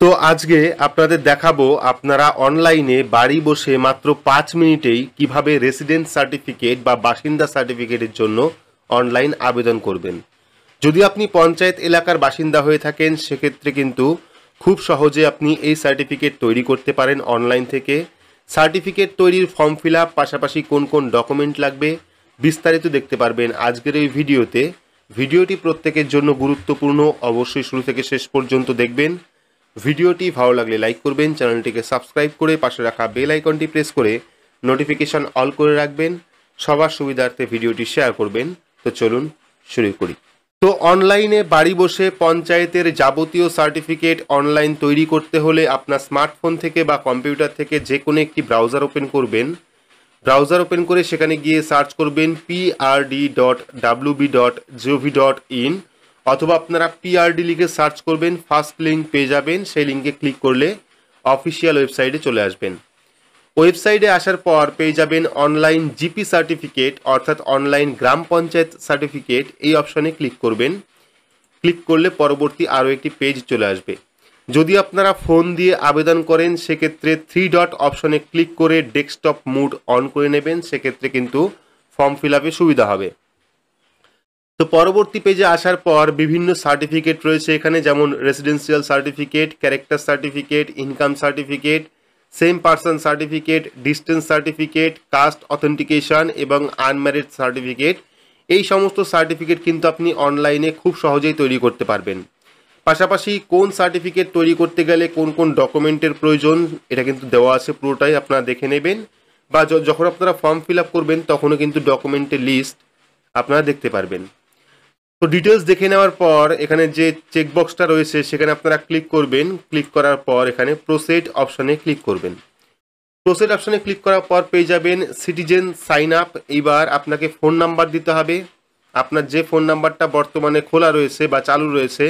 তো আজকে আপনাদের দেখাবো আপনারা অনলাইনে বাড়ি বসে মাত্র 5 মিনিটেই কিভাবে রেসিডেন্ট সার্টিফিকেট বা বাসিন্দা সার্টিফিকেটের জন্য অনলাইন আবেদন করবেন। যদি আপনি পঞ্চায়েত এলাকার বাসিন্দা হয়ে থাকেন সেক্ষেত্রে কিন্তু খুব সহজে আপনি এই সার্টিফিকেট তৈরি করতে পারেন অনলাইন থেকে। সার্টিফিকেট তৈরির ফর্ম ফিল আপ, পাশাপাশি কোন কোন ডকুমেন্ট লাগবে বিস্তারিত দেখতে পারবেন আজকের এই ভিডিওতে। ভিডিওটি প্রত্যেকের জন্য গুরুত্বপূর্ণ, অবশ্যই শুরু থেকে শেষ পর্যন্ত দেখবেন। ভিডিওটি ভালো লাগলে লাইক করবেন, চ্যানেলটিকে সাবস্ক্রাইব করে পাশে রাখা বেল আইকনটি প্রেস করে নোটিফিকেশন অল করে রাখবেন। সবার সুবিধার্থে ভিডিওটি শেয়ার করবেন। তো চলুন শুরু করি। তো অনলাইনে বাড়ি বসে পঞ্চায়েতের যাবতীয় সার্টিফিকেট অনলাইন তৈরি করতে হলে আপনার স্মার্টফোন থেকে বা কম্পিউটার থেকে যে কোনো একটি ব্রাউজার ওপেন করবেন। ব্রাউজার ওপেন করে সেখানে গিয়ে সার্চ করবেন prd.wb.gov.in, অথবা আপনারা পিআরডি লিখে সার্চ করবেন, ফার্স্ট লিঙ্ক পেয়ে যাবেন। সেই লিঙ্কে ক্লিক করলে অফিসিয়াল ওয়েবসাইটে চলে আসবেন। ওয়েবসাইটে আসার পর পেয়ে যাবেন অনলাইন জিপি সার্টিফিকেট, অর্থাৎ অনলাইন গ্রাম পঞ্চায়েত সার্টিফিকেট। এই অপশনে ক্লিক করবেন। ক্লিক করলে পরবর্তী আরও একটি পেজ চলে আসবে। যদি আপনারা ফোন দিয়ে আবেদন করেন সেক্ষেত্রে 3 ডট অপশনে ক্লিক করে ডেস্কটপ মোড অন করে নেবেন, সেক্ষেত্রে কিন্তু ফর্ম ফিল আপে সুবিধা হবে। তো পরবর্তী পেজে আসার পর বিভিন্ন সার্টিফিকেট রয়েছে এখানে, যেমন residential certificate, character certificate, income certificate, same person certificate, distance certificate, caste authentication এবং আনম্যারিড সার্টিফিকেট। এই সমস্ত সার্টিফিকেট কিন্তু আপনি অনলাইনে খুব সহজেই তৈরি করতে পারবেন। পাশাপাশি কোন সার্টিফিকেট তৈরি করতে গেলে কোন কোন ডকুমেন্টের প্রয়োজন এটা কিন্তু দেওয়া আছে, পুরোটাই আপনারা দেখে নেবেন। বা যখন আপনারা ফর্ম ফিল আপ করবেন তখনও কিন্তু ডকুমেন্টের লিস্ট আপনারা দেখতে পারবেন। তো ডিটেলস দেখে নেওয়ার পর এখানে যে চেকবক্সটা রয়েছে সেখানে আপনারা ক্লিক করবেন। ক্লিক করার পর এখানে প্রসিড অপশনে ক্লিক করবেন। প্রসিড অপশনে ক্লিক করার পর পেয়ে যাবেন সিটিজেন সাইন আপ। এইবার আপনাকে ফোন নাম্বার দিতে হবে। আপনার যে ফোন নাম্বারটা বর্তমানে খোলা রয়েছে বা চালু রয়েছে,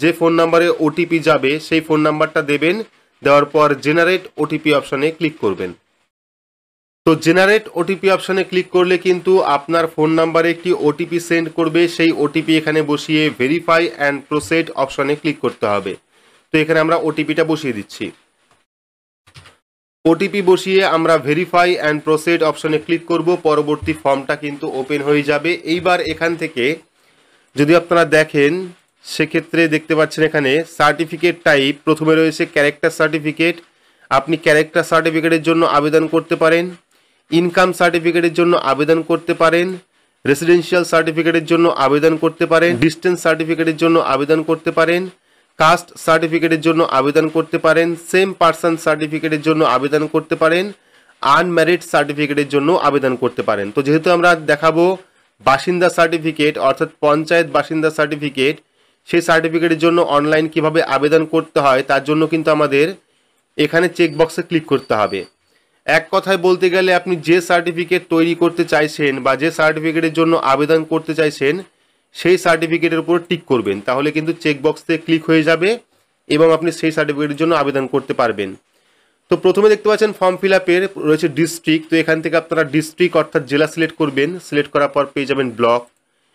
যে ফোন নাম্বারে ওটিপি যাবে সেই ফোন নাম্বারটা দেবেন। দেওয়ার পর জেনারেট ওটিপি অপশনে ক্লিক করবেন। তো জেনারেট ওটিপি অপশনে ক্লিক করলে কিন্তু আপনার ফোন নাম্বারে একটি ওটিপি সেন্ড করবে। সেই ওটিপি এখানে বসিয়ে ভেরিফাই অ্যান্ড প্রসিড অপশনে ক্লিক করতে হবে। তো এখানে আমরা ওটিপিটা বসিয়ে দিচ্ছি। ওটিপি বসিয়ে আমরা ভেরিফাই অ্যান্ড প্রসিড অপশনে ক্লিক করব। পরবর্তী ফর্মটা কিন্তু ওপেন হয়ে যাবে। এইবার এখান থেকে যদি আপনারা দেখেন সেক্ষেত্রে দেখতে পাচ্ছেন এখানে সার্টিফিকেট টাইপ প্রথমে রয়েছে ক্যারেক্টার সার্টিফিকেট। আপনি ক্যারেক্টার সার্টিফিকেটের জন্য আবেদন করতে পারেন, ইনকাম সার্টিফিকেটের জন্য আবেদন করতে পারেন, রেসিডেন্সিয়াল সার্টিফিকেটের জন্য আবেদন করতে পারেন, ডিস্টেন্স সার্টিফিকেটের জন্য আবেদন করতে পারেন, কাস্ট সার্টিফিকেটের জন্য আবেদন করতে পারেন, সেম পারসন সার্টিফিকেটের জন্য আবেদন করতে পারেন, আনম্যারিড সার্টিফিকেটের জন্য আবেদন করতে পারেন। তো যেহেতু আমরা দেখাবো বাসিন্দা সার্টিফিকেট, অর্থাৎ পঞ্চায়েত বাসিন্দা সার্টিফিকেট, সেই সার্টিফিকেটের জন্য অনলাইন কিভাবে আবেদন করতে হয় তার জন্য কিন্তু আমাদের এখানে চেকবক্সে ক্লিক করতে হবে। এক কথায় বলতে গেলে আপনি যে সার্টিফিকেট তৈরি করতে চাইছেন বা যে সার্টিফিকেটের জন্য আবেদন করতে চাইছেন সেই সার্টিফিকেটের উপর টিক করবেন, তাহলে কিন্তু চেকবক্সে ক্লিক হয়ে যাবে এবং আপনি সেই সার্টিফিকেটের জন্য আবেদন করতে পারবেন। তো প্রথমে দেখতে পাচ্ছেন ফর্ম ফিল আপের রয়েছে ডিস্ট্রিক্ট। তো এখান থেকে আপনারা ডিস্ট্রিক্ট অর্থাৎ জেলা সিলেক্ট করবেন। সিলেক্ট করার পর পেয়ে যাবেন ব্লক।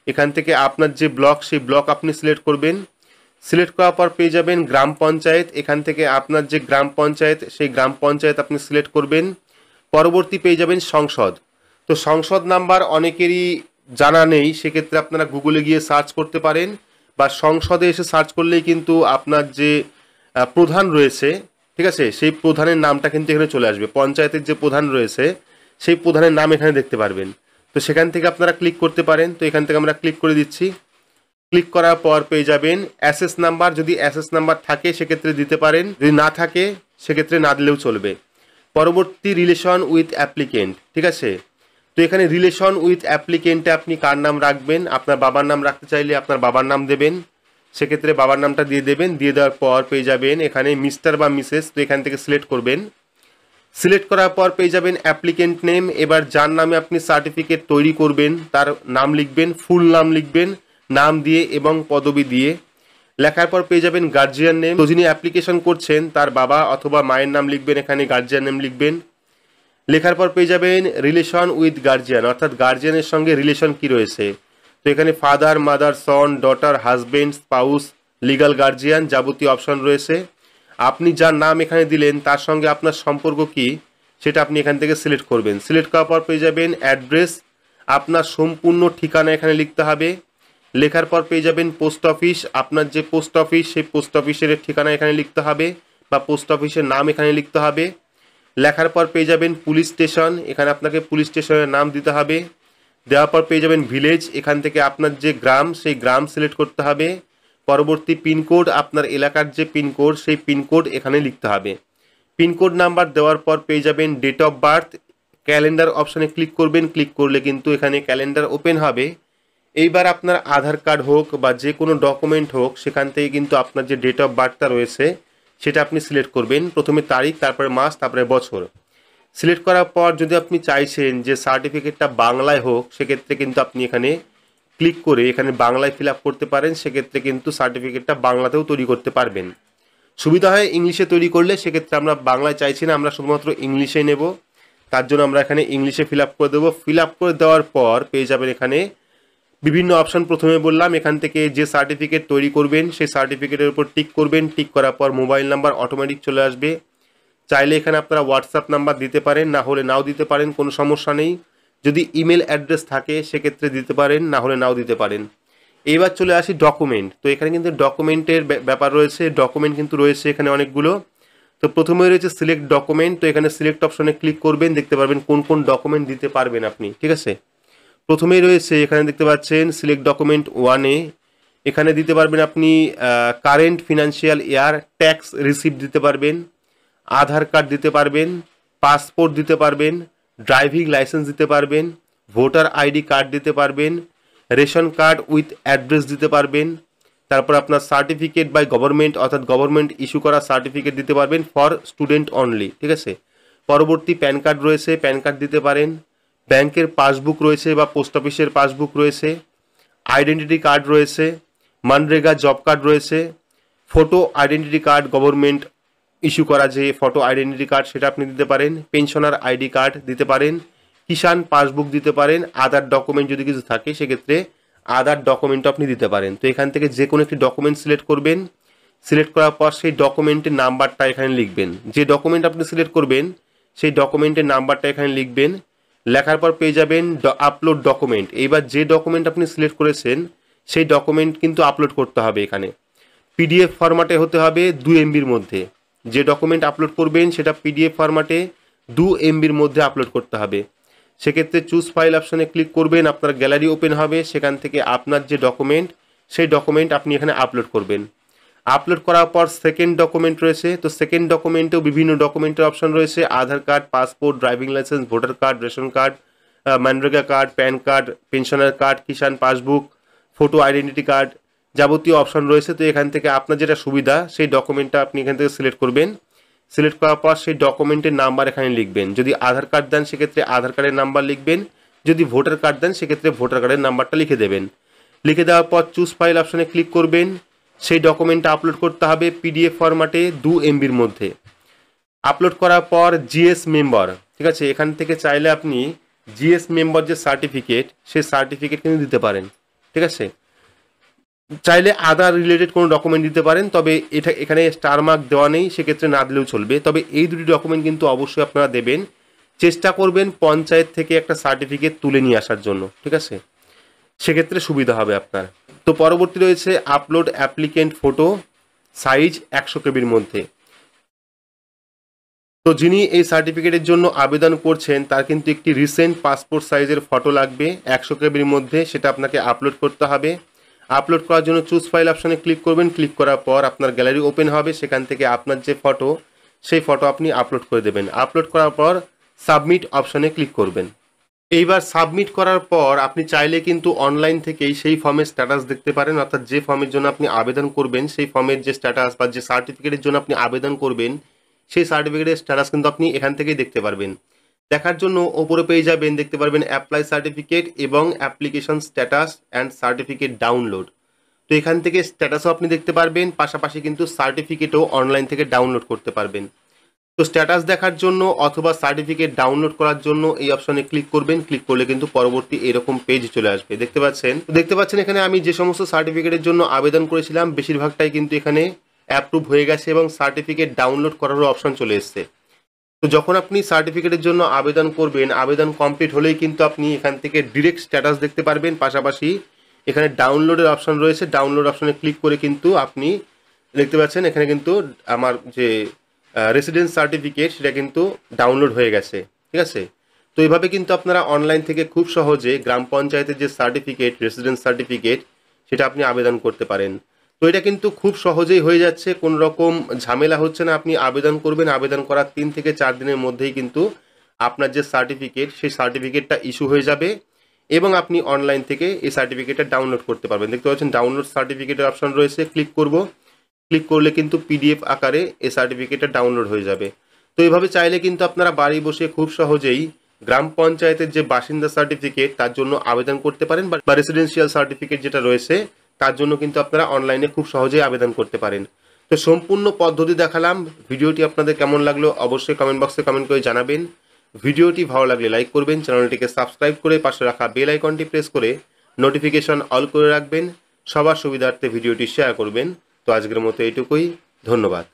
এখান থেকে আপনার যে ব্লক সেই ব্লক আপনি সিলেক্ট করবেন। সিলেক্ট করার পর পেয়ে যাবেন গ্রাম পঞ্চায়েত। এখান থেকে আপনার যে গ্রাম পঞ্চায়েত সেই গ্রাম পঞ্চায়েত আপনি সিলেক্ট করবেন। পরবর্তী পেয়ে যাবেন সংসদ। তো সংসদ নাম্বার অনেকেরই জানা নেই, সেক্ষেত্রে আপনারা গুগলে গিয়ে সার্চ করতে পারেন বা সংসদে এসে সার্চ করলেই কিন্তু আপনার যে প্রধান রয়েছে, ঠিক আছে, সেই প্রধানের নামটা কিন্তু এখানে চলে আসবে। পঞ্চায়েতের যে প্রধান রয়েছে সেই প্রধানের নাম এখানে দেখতে পারবেন। তো সেখান থেকে আপনারা ক্লিক করতে পারেন। তো এখান থেকে আমরা ক্লিক করে দিচ্ছি। ক্লিক করার পর পেয়ে যাবেন অ্যাসেস নাম্বার। যদি অ্যাসেস নাম্বার থাকে সেক্ষেত্রে দিতে পারেন, যদি না থাকে সেক্ষেত্রে না দিলেও চলবে। পরবর্তী রিলেশন উইথ অ্যাপ্লিকেন্ট, ঠিক আছে। তো এখানে রিলেশন উইথ অ্যাপ্লিকেন্টে আপনি কার নাম রাখবেন, আপনার বাবার নাম রাখতে চাইলে আপনার বাবার নাম দেবেন, সেক্ষেত্রে বাবার নামটা দিয়ে দেবেন। দিয়ে দেওয়ার পর পেয়ে যাবেন এখানে মিস্টার বা মিসেস। তো এখান থেকে সিলেক্ট করবেন। সিলেক্ট করার পর পেয়ে যাবেন অ্যাপ্লিকেন্ট নেম। এবার যার নামে আপনি সার্টিফিকেট তৈরি করবেন তার নাম লিখবেন, ফুল নাম লিখবেন, নাম দিয়ে এবং পদবি দিয়ে। লেখার পর পেয়ে যাবেন গার্জিয়ান নেম। তো যিনি অ্যাপ্লিকেশন করছেন তার বাবা অথবা মায়ের নাম লিখবেন, এখানে গার্জিয়ান নেম লিখবেন। লেখার পর পেয়ে যাবেন রিলেশন উইথ গার্জিয়ান, অর্থাৎ গার্জিয়ানের সঙ্গে রিলেশন কি রয়েছে। তো এখানে father, mother, son, daughter, husband, spouse, legal guardian যাবতীয় অপশন রয়েছে। আপনি যার নাম এখানে দিলেন তার সঙ্গে আপনার সম্পর্ক কি সেটা আপনি এখান থেকে সিলেক্ট করবেন। সিলেক্ট করার পর পেয়ে যাবেন অ্যাড্রেস, আপনার সম্পূর্ণ ঠিকানা এখানে লিখতে হবে। লেখার পর পেয়ে যাবেন পোস্ট অফিস, আপনার যে পোস্ট অফিস সেই পোস্ট অফিসের ঠিকানা এখানে লিখতে হবে বা পোস্ট অফিসের নাম এখানে লিখতে হবে। লেখার পর পেয়ে যাবেন পুলিশ স্টেশন, এখানে আপনাকে পুলিশ স্টেশনের নাম দিতে হবে। দেওয়ার পর পেয়ে যাবেন ভিলেজ, এখান থেকে আপনার যে গ্রাম সেই গ্রাম সিলেক্ট করতে হবে। পরবর্তী পিনকোড, আপনার এলাকার যে পিনকোড সেই পিনকোড এখানে লিখতে হবে। পিনকোড নাম্বার দেওয়ার পর পেয়ে যাবেন ডেট অফ বার্থ। ক্যালেন্ডার অপশানে ক্লিক করবেন, ক্লিক করলে কিন্তু এখানে ক্যালেন্ডার ওপেন হবে। এইবার আপনার আধার কার্ড হোক বা যে কোনো ডকুমেন্ট হোক সেখান থেকে কিন্তু আপনার যে ডেট অফ বার্থটা রয়েছে সেটা আপনি সিলেক্ট করবেন। প্রথমে তারিখ, তারপরে মাস, তারপরে বছর। সিলেক্ট করার পর যদি আপনি চাইছেন যে সার্টিফিকেটটা বাংলায় হোক সেক্ষেত্রে কিন্তু আপনি এখানে ক্লিক করে এখানে বাংলায় ফিল আপ করতে পারেন। সেক্ষেত্রে কিন্তু সার্টিফিকেটটা বাংলাতেও তৈরি করতে পারবেন। সুবিধা হয় ইংলিশে তৈরি করলে, সেক্ষেত্রে আমরা বাংলায় চাইছি না, আমরা শুধুমাত্র ইংলিশে নেব। তার জন্য আমরা এখানে ইংলিশে ফিল আপ করে দেবো। ফিল আপ করে দেওয়ার পর পেয়ে যাবেন এখানে বিভিন্ন অপশন। প্রথমে বললাম এখান থেকে যে সার্টিফিকেট তৈরি করবেন সেই সার্টিফিকেটের উপর টিক করবেন। টিক করার পর মোবাইল নাম্বার অটোমেটিক চলে আসবে। চাইলে এখানে আপনারা হোয়াটসঅ্যাপ নাম্বার দিতে পারেন, না হলে নাও দিতে পারেন, কোনো সমস্যা নেই। যদি ইমেল অ্যাড্রেস থাকে সেক্ষেত্রে দিতে পারেন, না হলে নাও দিতে পারেন। এইবার চলে আসি ডকুমেন্ট। তো এখানে কিন্তু ডকুমেন্টের ব্যাপার রয়েছে, ডকুমেন্ট কিন্তু রয়েছে এখানে অনেকগুলো। তো প্রথমে রয়েছে সিলেক্ট ডকুমেন্ট, তো এখানে সিলেক্ট অপশনে ক্লিক করবেন, দেখতে পারবেন কোন কোন ডকুমেন্ট দিতে পারবেন আপনি, ঠিক আছে। প্রথমেই রয়েছে এখানে দেখতে পাচ্ছেন সিলেক্ট ডকুমেন্ট 1-এ, এখানে দিতে পারবেন আপনি current financial year, tax receipt দিতে পারবেন, আধার কার্ড দিতে পারবেন, পাসপোর্ট দিতে পারবেন, ড্রাইভিং লাইসেন্স দিতে পারবেন, ভোটার আইডি কার্ড দিতে পারবেন, রেশন কার্ড উইথ অ্যাড্রেস দিতে পারবেন। তারপর আপনার সার্টিফিকেট বাই গভর্নমেন্ট, অর্থাৎ গভর্নমেন্ট ইস্যু করা সার্টিফিকেট দিতে পারবেন ফর স্টুডেন্ট অনলি, ঠিক আছে। পরবর্তী প্যান কার্ড রয়েছে, প্যান কার্ড দিতে পারেন। ব্যাংকের পাসবুক রয়েছে বা পোস্ট অফিসের পাসবুক রয়েছে, আইডেন্টিটি কার্ড রয়েছে, মানরেগা জব কার্ড রয়েছে, photo identity card, government issue করা যে ফটো আইডেন্টিটি কার্ড সেটা আপনি দিতে পারেন, পেনশনার আইডি কার্ড দিতে পারেন, কিষাণ পাসবুক দিতে পারেন, আধার ডকুমেন্ট যদি কিছু থাকে সেক্ষেত্রে আধার ডকুমেন্টও আপনি দিতে পারেন। তো এখান থেকে যে কোনো একটি ডকুমেন্ট সিলেক্ট করবেন। সিলেক্ট করার পর সেই ডকুমেন্টের নাম্বারটা এখানে লিখবেন। যে ডকুমেন্ট আপনি সিলেক্ট করবেন সেই ডকুমেন্টের নাম্বারটা এখানে লিখবেন। লেখার পর পেয়ে যাবেন আপলোড ডকুমেন্ট। এইবার যে ডকুমেন্ট আপনি সিলেক্ট করেছেন সেই ডকুমেন্ট কিন্তু আপলোড করতে হবে। এখানে পিডিএফ ফরম্যাটে হতে হবে 2 MBর মধ্যে। যে ডকুমেন্ট আপলোড করবেন সেটা পিডিএফ ফরম্যাটে 2 MBর মধ্যে আপলোড করতে হবে। সেক্ষেত্রে চুজ ফাইল অপশনে ক্লিক করবেন, আপনার গ্যালারি ওপেন হবে, সেখান থেকে আপনার যে ডকুমেন্ট সেই ডকুমেন্ট আপনি এখানে আপলোড করবেন। আপলোড করার পর সেকেন্ড ডকুমেন্ট রয়েছে, তো সেকেন্ড ডকুমেন্টেও বিভিন্ন ডকুমেন্টের অপশন রয়েছে, Aadhaar card, passport, driving licence, voter card, ration card, মানরেগা card, PAN card, pensioner card, Kisan passbook, photo identity card, যাবতীয় অপশন রয়েছে। তো এখান থেকে আপনার যেটা সুবিধা সেই ডকুমেন্টটা আপনি এখান থেকে সিলেক্ট করবেন। সিলেক্ট করার পর সেই ডকুমেন্টের নাম্বার এখানে লিখবেন। যদি আধার কার্ড দেন সেক্ষেত্রে আধার কার্ডের নাম্বার লিখবেন, যদি ভোটার কার্ড দেন সেক্ষেত্রে ভোটার কার্ডের নাম্বারটা লিখে দেবেন। লিখে দেওয়ার পর চুজ ফাইল অপশনে ক্লিক করবেন। সেই ডকুমেন্টটা আপলোড করতে হবে পিডিএফ ফরম্যাটে 2 MBর মধ্যে। আপলোড করার পর জিএস মেম্বার, ঠিক আছে, এখান থেকে চাইলে আপনি জিএস মেম্বার যে সার্টিফিকেট সেই সার্টিফিকেট কিন্তু দিতে পারেন, ঠিক আছে। চাইলে আদার রিলেটেড কোনো ডকুমেন্ট দিতে পারেন, তবে এটা এখানে স্টার মার্ক দেওয়া নেই, সেক্ষেত্রে না দিলেও চলবে। তবে এই দুটি ডকুমেন্ট কিন্তু অবশ্যই আপনারা দেবেন। চেষ্টা করবেন পঞ্চায়েত থেকে একটা সার্টিফিকেট তুলে নিয়ে আসার জন্য, ঠিক আছে, সেক্ষেত্রে সুবিধা হবে আপনার। তো পরবর্তী রয়েছে আপলোড অ্যাপ্লিকেন্ট ফটো, সাইজ 100 KBর মধ্যে। তো যিনি এই সার্টিফিকেটের জন্য আবেদন করছেন তার কিন্তু একটি রিসেন্ট পাসপোর্ট সাইজের ফটো লাগবে 100 KBর মধ্যে, সেটা আপনাকে আপলোড করতে হবে। আপলোড করার জন্য চুজ ফাইল অপশনে ক্লিক করবেন। ক্লিক করার পর আপনার গ্যালারি ওপেন হবে, সেখান থেকে আপনার যে ফটো সেই ফটো আপনি আপলোড করে দেবেন। আপলোড করার পর সাবমিট অপশনে ক্লিক করবেন। এইবার সাবমিট করার পর আপনি চাইলে কিন্তু অনলাইন থেকেই সেই ফর্মের স্ট্যাটাস দেখতে পারেন, অর্থাৎ যে ফর্মের জন্য আপনি আবেদন করবেন সেই ফর্মের যে স্ট্যাটাস বা যে সার্টিফিকেটের জন্য আপনি আবেদন করবেন সেই সার্টিফিকেটের স্ট্যাটাস কিন্তু আপনি এখান থেকেই দেখতে পারবেন। দেখার জন্য ওপরে পেয়ে যাবেন, দেখতে পারবেন অ্যাপ্লাই সার্টিফিকেট এবং application status and certificate download. তো এখান থেকে স্ট্যাটাসও আপনি দেখতে পারবেন, পাশাপাশি কিন্তু সার্টিফিকেটও অনলাইন থেকে ডাউনলোড করতে পারবেন। তো স্ট্যাটাস দেখার জন্য অথবা সার্টিফিকেট ডাউনলোড করার জন্য এই অপশনে ক্লিক করবেন। ক্লিক করলে কিন্তু পরবর্তী এরকম পেজ চলে আসবে, দেখতে পাচ্ছেন এখানে আমি যে সমস্ত সার্টিফিকেটের জন্য আবেদন করেছিলাম বেশিরভাগটাই কিন্তু এখানে অ্যাপ্রুভ হয়ে গেছে এবং সার্টিফিকেট ডাউনলোড করারও অপশন চলে এসছে। তো যখন আপনি সার্টিফিকেটের জন্য আবেদন করবেন, আবেদন কমপ্লিট হলেই কিন্তু আপনি এখান থেকে ডিরেক্ট স্ট্যাটাস দেখতে পারবেন। পাশাপাশি এখানে ডাউনলোডের অপশন রয়েছে, ডাউনলোড অপশনে ক্লিক করে কিন্তু আপনি দেখতে পাচ্ছেন এখানে কিন্তু আমার যে রেসিডেন্স সার্টিফিকেট সেটা কিন্তু ডাউনলোড হয়ে গেছে। ঠিক আছে, তো এইভাবে কিন্তু আপনারা অনলাইন থেকে খুব সহজে গ্রাম পঞ্চায়েতের যে সার্টিফিকেট, রেসিডেন্স সার্টিফিকেট, সেটা আপনি আবেদন করতে পারেন। তো এটা কিন্তু খুব সহজেই হয়ে যাচ্ছে, কোনো রকম ঝামেলা হচ্ছে না। আপনি আবেদন করবেন, আবেদন করার 3 থেকে 4 দিনের মধ্যেই কিন্তু আপনার যে সার্টিফিকেট সেই সার্টিফিকেটটা ইস্যু হয়ে যাবে এবং আপনি অনলাইন থেকে এই সার্টিফিকেটটা ডাউনলোড করতে পারবেন। দেখতে পাচ্ছেন ডাউনলোড সার্টিফিকেটের অপশন রয়েছে, ক্লিক করব। ক্লিক করলে কিন্তু পিডিএফ আকারে এই সার্টিফিকেটটা ডাউনলোড হয়ে যাবে। তো এইভাবে চাইলে কিন্তু আপনারা বাড়ি বসে খুব সহজেই গ্রাম পঞ্চায়েতের যে বাসিন্দা সার্টিফিকেট তার জন্য আবেদন করতে পারেন, বা রেসিডেন্সিয়াল সার্টিফিকেট যেটা রয়েছে তার জন্য কিন্তু আপনারা অনলাইনে খুব সহজেই আবেদন করতে পারেন। তো সম্পূর্ণ পদ্ধতি দেখালাম। ভিডিওটি আপনাদের কেমন লাগলো অবশ্যই কমেন্ট বক্সে কমেন্ট করে জানাবেন। ভিডিওটি ভালো লাগলে লাইক করবেন, চ্যানেলটিকে সাবস্ক্রাইব করে পাশে রাখা বেল আইকনটি প্রেস করে নোটিফিকেশন অল করে রাখবেন। সবার সুবিধার্থে ভিডিওটি শেয়ার করবেন। তো আজকের মতো এইটুকুই, ধন্যবাদ।